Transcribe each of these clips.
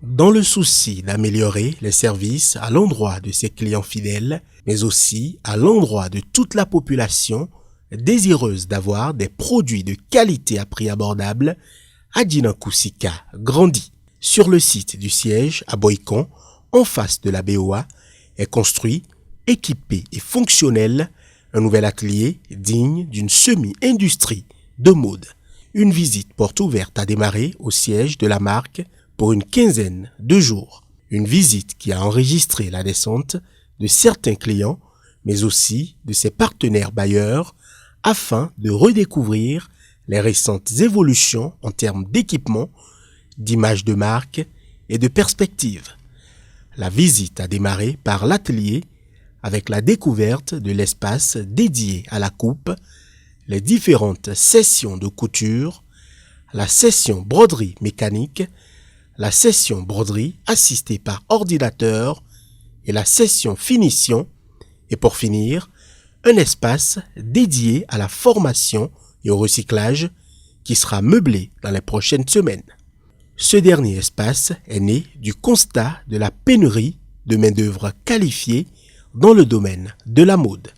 Dans le souci d'améliorer les services à l'endroit de ses clients fidèles, mais aussi à l'endroit de toute la population désireuse d'avoir des produits de qualité à prix abordable, Adjinankou Sika grandit. Sur le site du siège à Boycon, en face de la BOA, est construit, équipé et fonctionnel un nouvel atelier digne d'une semi-industrie de mode. Une visite porte ouverte a démarré au siège de la marque pour une quinzaine de jours. Une visite qui a enregistré la descente de certains clients, mais aussi de ses partenaires bailleurs, afin de redécouvrir les récentes évolutions en termes d'équipement, d'image de marque et de perspective. La visite a démarré par l'atelier avec la découverte de l'espace dédié à la coupe, les différentes sessions de couture, la session broderie mécanique, la session broderie assistée par ordinateur et la session finition, et pour finir, un espace dédié à la formation et au recyclage qui sera meublé dans les prochaines semaines. Ce dernier espace est né du constat de la pénurie de main-d'œuvre qualifiée dans le domaine de la mode.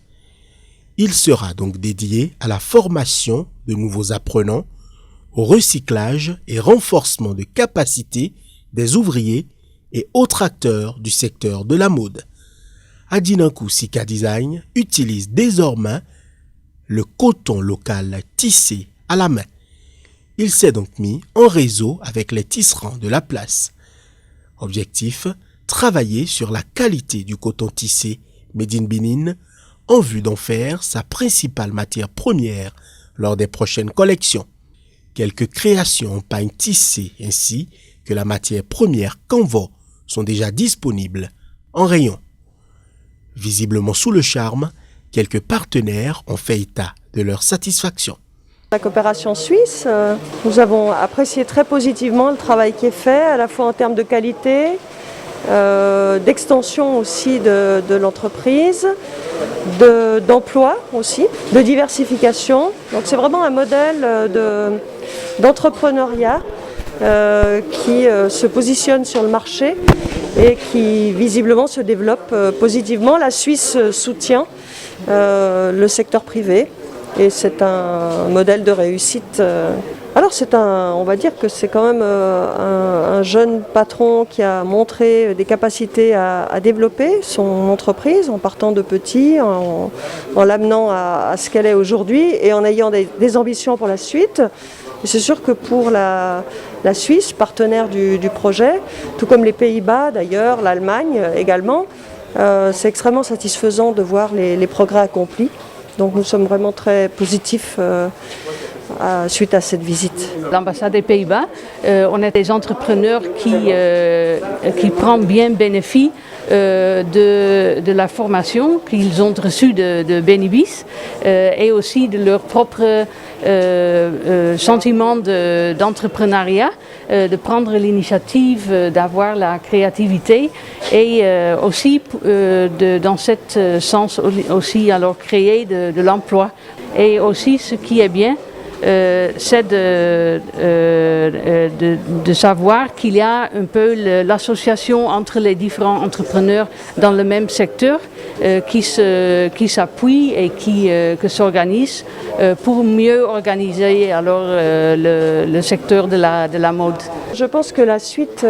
Il sera donc dédié à la formation de nouveaux apprenants, au recyclage et renforcement de capacités des ouvriers et autres acteurs du secteur de la mode. Adjinankou Sika Design utilise désormais le coton local tissé à la main. Il s'est donc mis en réseau avec les tisserands de la place. Objectif, travailler sur la qualité du coton tissé Made in Benin en vue d'en faire sa principale matière première lors des prochaines collections. Quelques créations en pagne tissée ainsi que la matière première Canva sont déjà disponibles en rayon. Visiblement sous le charme, quelques partenaires ont fait état de leur satisfaction. La coopération suisse, nous avons apprécié très positivement le travail qui est fait, à la fois en termes de qualité, d'extension aussi de l'entreprise, d'emploi aussi, de diversification. Donc c'est vraiment un modèle d'entrepreneuriat qui se positionne sur le marché et qui visiblement se développe positivement. La Suisse soutient le secteur privé et c'est un modèle de réussite. Alors on va dire que c'est quand même un jeune patron qui a montré des capacités à développer son entreprise en partant de petit, en l'amenant à ce qu'elle est aujourd'hui et en ayant des ambitions pour la suite. Et c'est sûr que pour la Suisse, partenaire du projet, tout comme les Pays-Bas d'ailleurs, l'Allemagne également, c'est extrêmement satisfaisant de voir les progrès accomplis. Donc nous sommes vraiment très positifs suite à cette visite. L'ambassade des Pays-Bas, on est des entrepreneurs qui prennent bien bénéfice de la formation qu'ils ont reçue de Benibis et aussi de leur propre sentiment d'entrepreneuriat, de prendre l'initiative, d'avoir la créativité et aussi dans ce sens aussi alors créer de l'emploi. Et aussi ce qui est bien, c'est de savoir qu'il y a un peu l'association entre les différents entrepreneurs dans le même secteur qui s'appuient et qui s'organisent pour mieux organiser alors le secteur de la mode. Je pense que la suite,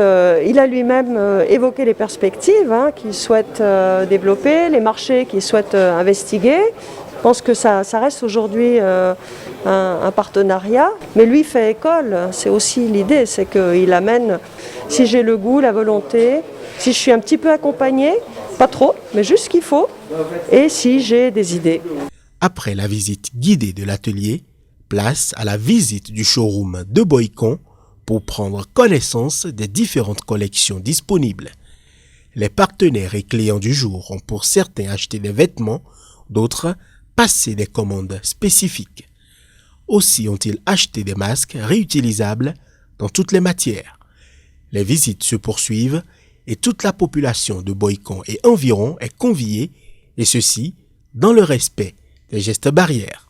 il a lui-même évoqué les perspectives qu'il souhaite développer, les marchés qu'il souhaite investiguer. Je pense que ça reste aujourd'hui un partenariat, mais lui fait école, c'est aussi l'idée, c'est qu'il amène, si j'ai le goût, la volonté, si je suis un petit peu accompagnée, pas trop, mais juste ce qu'il faut, et si j'ai des idées. Après la visite guidée de l'atelier, place à la visite du showroom de Boycon pour prendre connaissance des différentes collections disponibles. Les partenaires et clients du jour ont pour certains acheté des vêtements, d'autres passé des commandes spécifiques. Aussi ont-ils acheté des masques réutilisables dans toutes les matières. Les visites se poursuivent et toute la population de Boycon et environ est conviée, et ceci dans le respect des gestes barrières.